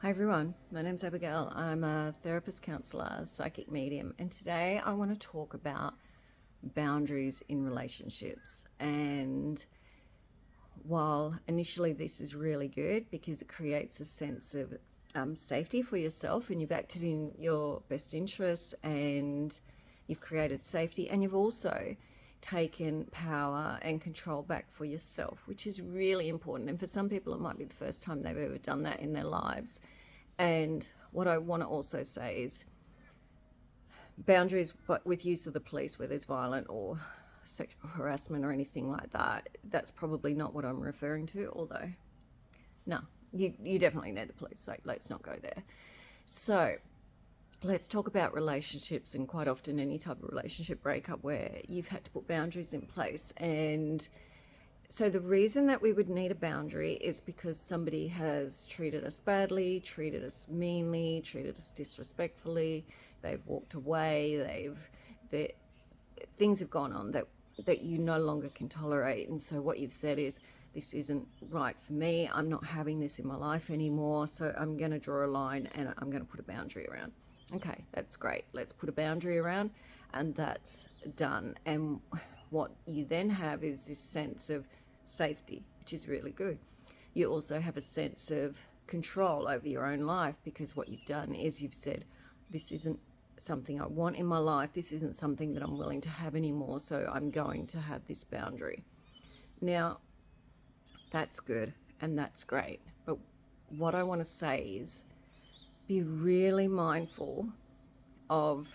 Hi everyone, my name's Abigail. I'm a therapist, counsellor, psychic medium, and today I want to talk about boundaries in relationships. And while initially this is really good because it creates a sense of safety for yourself, and you've acted in your best interests and you've created safety, and you've also taken power and control back for yourself, which is really important. And for some people, it might be the first time they've ever done that in their lives. And what I want to also say is boundaries, but with use of the police where there's violent or sexual harassment or anything like that, that's probably not what I'm referring to. Although, no, you definitely need the police. Like, let's not go there. So let's talk about relationships, and quite often any type of relationship breakup where you've had to put boundaries in place. And so the reason that we would need a boundary is because somebody has treated us badly, treated us meanly, treated us disrespectfully. They've walked away. Things have gone on that you no longer can tolerate. And so what you've said is, this isn't right for me. I'm not having this in my life anymore. So I'm going to draw a line and I'm going to put a boundary around. Okay, that's great. Let's put a boundary around, and that's done. And what you then have is this sense of safety, which is really good. You also have a sense of control over your own life, because what you've done is you've said, this isn't something I want in my life. This isn't something that I'm willing to have anymore. So I'm going to have this boundary. Now, that's good and that's great. But what I want to say is, be really mindful of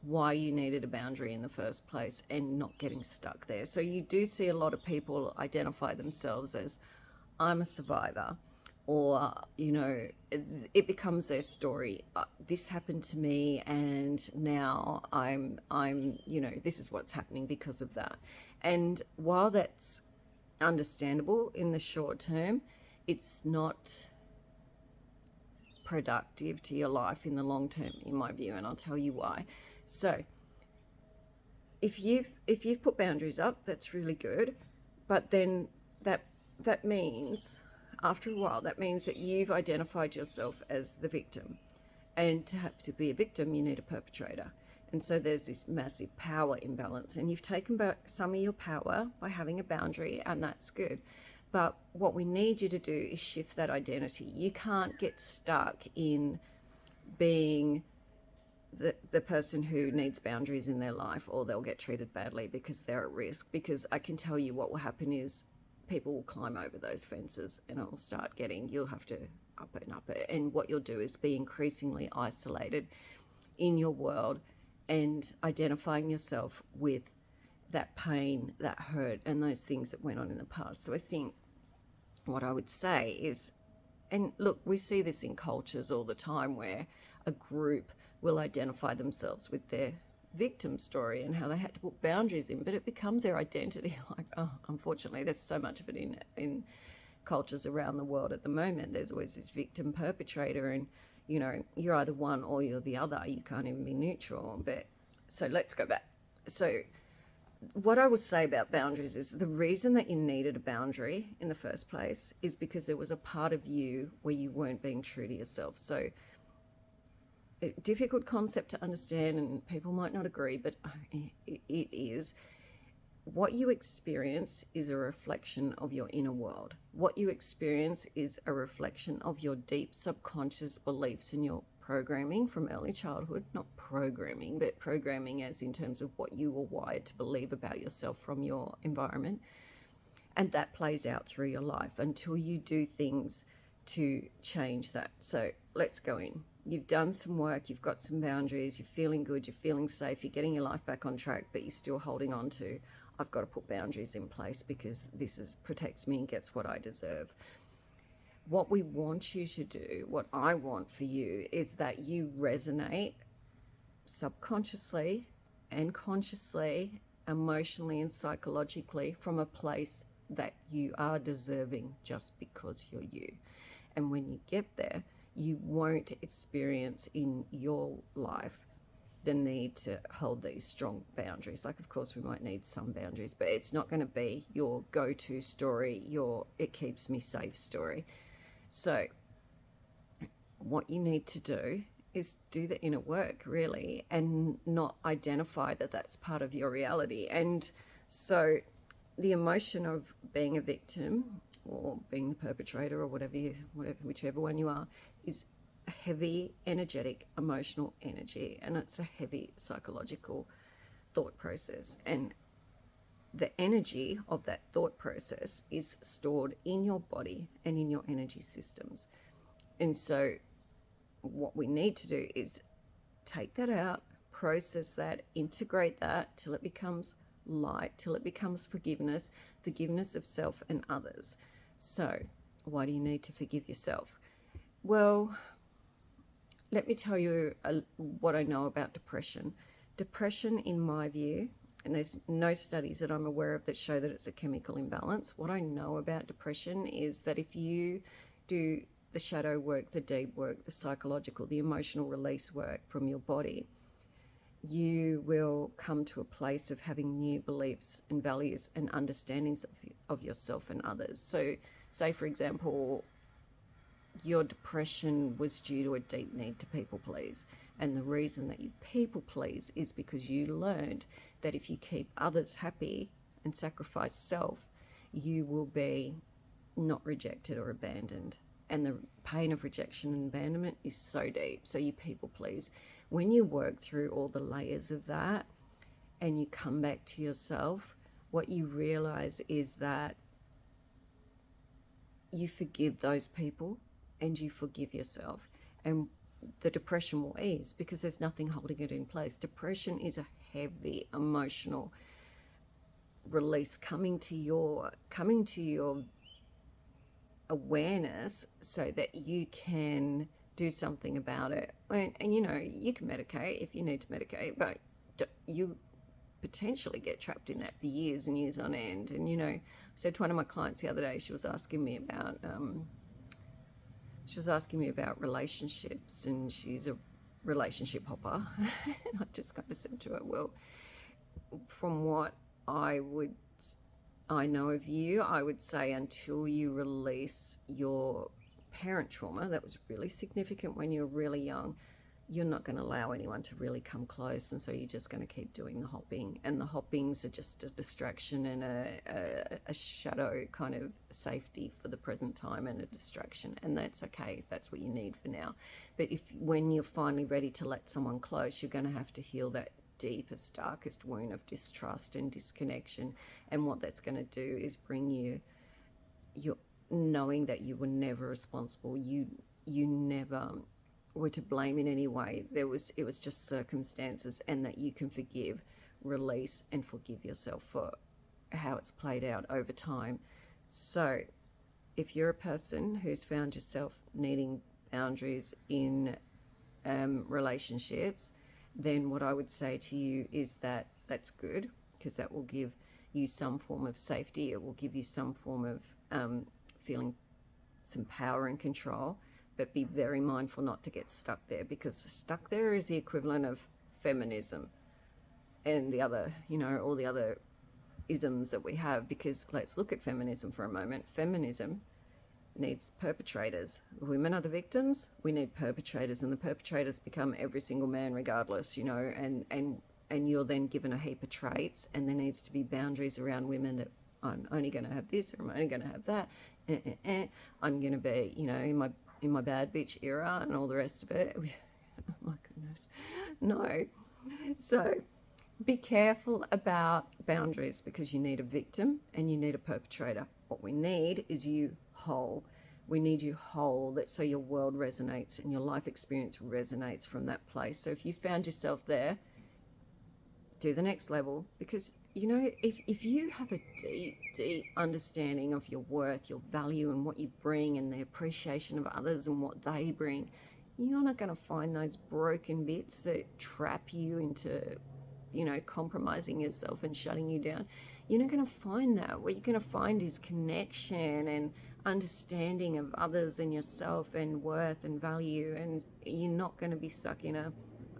why you needed a boundary in the first place and not getting stuck there. So you do see a lot of people identify themselves as, I'm a survivor, or it becomes their story. This happened to me and now I'm this is what's happening because of that. And while that's understandable in the short term, it's not productive to your life in the long term, in my view, and I'll tell you why. So if you've put boundaries up, that's really good, but then that means, after a while, that means that you've identified yourself as the victim, and to be a victim you need a perpetrator. And so there's this massive power imbalance, and you've taken back some of your power by having a boundary, and that's good. But what we need you to do is shift that identity. You can't get stuck in being the person who needs boundaries in their life, or they'll get treated badly because they're at risk. Because I can tell you what will happen is people will climb over those fences, and it will start you'll have to up it and up it. And what you'll do is be increasingly isolated in your world and identifying yourself with that pain, that hurt, and those things that went on in the past. So I think what I would say is, and look, we see this in cultures all the time, where a group will identify themselves with their victim story and how they had to put boundaries in, but it becomes their identity. Like, oh, unfortunately, there's so much of it in cultures around the world at the moment. There's always this victim perpetrator, and you're either one or you're the other. You can't even be neutral. But so let's go back. So what I would say about boundaries is, the reason that you needed a boundary in the first place is because there was a part of you where you weren't being true to yourself. So a difficult concept to understand, and people might not agree, but it is. What you experience is a reflection of your inner world. What you experience is a reflection of your deep subconscious beliefs and your programming from early childhood. Not programming, but programming as in terms of what you were wired to believe about yourself from your environment. And that plays out through your life until you do things to change that. So let's go in. You've done some work, you've got some boundaries, you're feeling good, you're feeling safe, you're getting your life back on track, but you're still holding on to, I've got to put boundaries in place because this protects me and gets what I deserve. What we want you to do, what I want for you, is that you resonate subconsciously and consciously, emotionally and psychologically, from a place that you are deserving just because you're you. And when you get there, you won't experience in your life the need to hold these strong boundaries. Like, of course, we might need some boundaries, but it's not going to be your go-to story, your it keeps me safe story. So what you need to do is do the inner work, really, and not identify that that's part of your reality. And so the emotion of being a victim or being the perpetrator or whichever one you are, is a heavy energetic emotional energy, and it's a heavy psychological thought process. And the energy of that thought process is stored in your body and in your energy systems. And so what we need to do is take that out, process that, integrate that till it becomes light, till it becomes forgiveness of self and others. So why do you need to forgive yourself? Well, let me tell you what I know about depression. Depression, in my view, and there's no studies that I'm aware of that show that it's a chemical imbalance. What I know about depression is that if you do the shadow work, the deep work, the psychological, the emotional release work from your body, you will come to a place of having new beliefs and values and understandings of yourself and others. So say, for example, your depression was due to a deep need to people please. And the reason that you people please is because you learned that if you keep others happy and sacrifice self, you will be not rejected or abandoned. And the pain of rejection and abandonment is so deep. So you people please. When you work through all the layers of that and you come back to yourself, what you realize is that you forgive those people and you forgive yourself. And the depression will ease because there's nothing holding it in place. Depression is a heavy emotional release coming to your awareness so that you can do something about it. And you know, you can medicate if you need to medicate, but you potentially get trapped in that for years and years on end. And you know, I said to one of my clients the other day, she was asking me about relationships, and she's a relationship hopper. And I just kind of said to her, well, from what I know of you, I would say until you release your parent trauma that was really significant when you were really young, you're not going to allow anyone to really come close. And so you're just going to keep doing the hopping, and the hoppings are just a distraction and a shadow kind of safety for the present time, and a distraction. And that's okay if that's what you need for now. But when you're finally ready to let someone close, you're going to have to heal that deepest, darkest wound of distrust and disconnection. And what that's going to do is bring you your knowing that you were never responsible, you never were to blame in any way. It was just circumstances, and that you can forgive, release, and forgive yourself for how it's played out over time. So if you're a person who's found yourself needing boundaries in relationships, then what I would say to you is that that's good, because that will give you some form of safety. It will give you some form of feeling some power and control. But be very mindful not to get stuck there, because stuck there is the equivalent of feminism and the other, you know, all the other isms that we have. Because let's look at feminism for a moment. Feminism needs perpetrators. Women are the victims. We need perpetrators, and the perpetrators become every single man regardless, you know, and you're then given a heap of traits, and there needs to be boundaries around women that I'm only going to have this, or I'm only going to have that. I'm going to be, you know, in my bad bitch era and all the rest of it. Oh my goodness. No. So be careful about boundaries, because you need a victim and you need a perpetrator. What we need is you whole. We need you whole, that so your world resonates and your life experience resonates from that place. So if you found yourself there, do the next level, because you know, if you have a deep understanding of your worth, your value, and what you bring, and the appreciation of others and what they bring, you're not going to find those broken bits that trap you into, you know, compromising yourself and shutting you down. You're not going to find that. What you're going to find is connection and understanding of others and yourself and worth and value. And you're not going to be stuck in a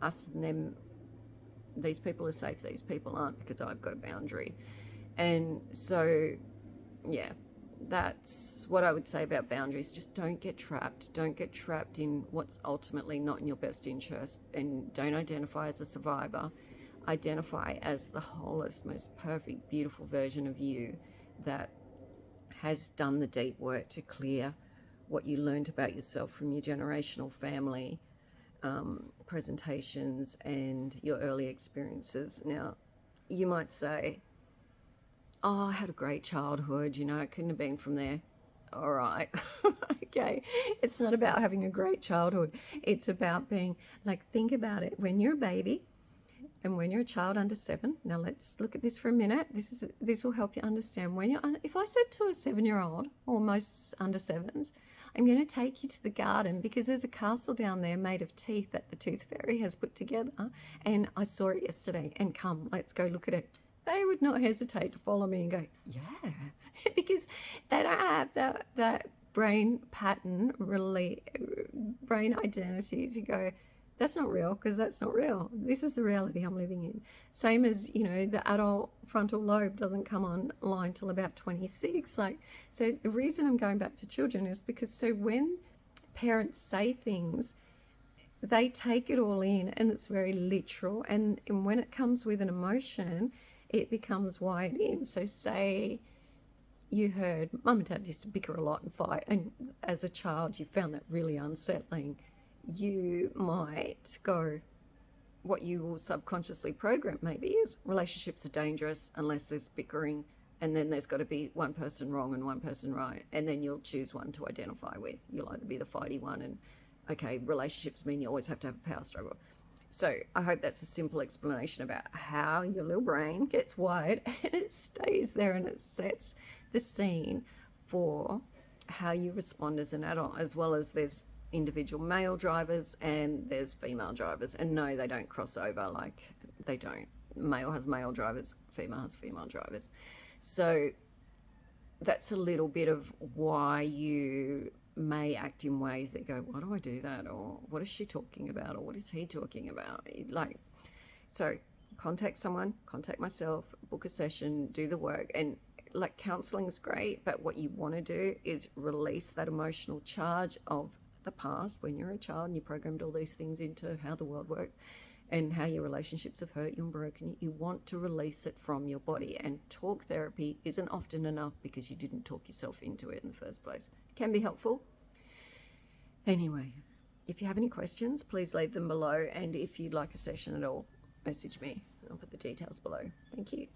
us and them. These people are safe, these people aren't, because I've got a boundary. And so, yeah, that's what I would say about boundaries. Just don't get trapped. Don't get trapped in what's ultimately not in your best interest, and don't identify as a survivor. Identify as the wholest, most perfect, beautiful version of you that has done the deep work to clear what you learned about yourself from your generational family presentations and your early experiences. Now, you might say, oh, I had a great childhood, it couldn't have been from there. All right. Okay. It's not about having a great childhood. It's about being like, think about it. When you're a baby and when you're a child under 7, now let's look at this for a minute. This will help you understand. If I said to a 7-year-old, or most under 7s, I'm going to take you to the garden because there's a castle down there made of teeth that the tooth fairy has put together, and I saw it yesterday, and come, let's go look at it. They would not hesitate to follow me and go, yeah, because they don't have that brain pattern, really, brain identity to go, that's not real, because that's not real. This is the reality I'm living in. Same as, the adult frontal lobe doesn't come online till about 26. So the reason I'm going back to children is because so when parents say things, they take it all in, and it's very literal. And when it comes with an emotion, it becomes wired in. So say you heard mum and dad used to bicker a lot and fight, and as a child you found that really unsettling. You might go, what you will subconsciously program maybe is relationships are dangerous unless there's bickering, and then there's got to be one person wrong and one person right, and then you'll choose one to identify with. You'll either be the fighty one, and okay, relationships mean you always have to have a power struggle. So I hope that's a simple explanation about how your little brain gets wired, and it stays there, and it sets the scene for how you respond as an adult, as well as there's individual male drivers and there's female drivers. And no, they don't cross over, they don't. Male has male drivers, female has female drivers. So that's a little bit of why you may act in ways that go, why do I do that? Or what is she talking about? Or what is he talking about? So contact someone, contact myself, book a session, do the work. And counseling is great, but what you want to do is release that emotional charge of the past when you're a child and you programmed all these things into how the world works and how your relationships have hurt you and broken you. You want to release it from your body, and talk therapy isn't often enough because you didn't talk yourself into it in the first place. It can be helpful. Anyway, if you have any questions, please leave them below, and if you'd like a session at all, message me. I'll put the details below. Thank you.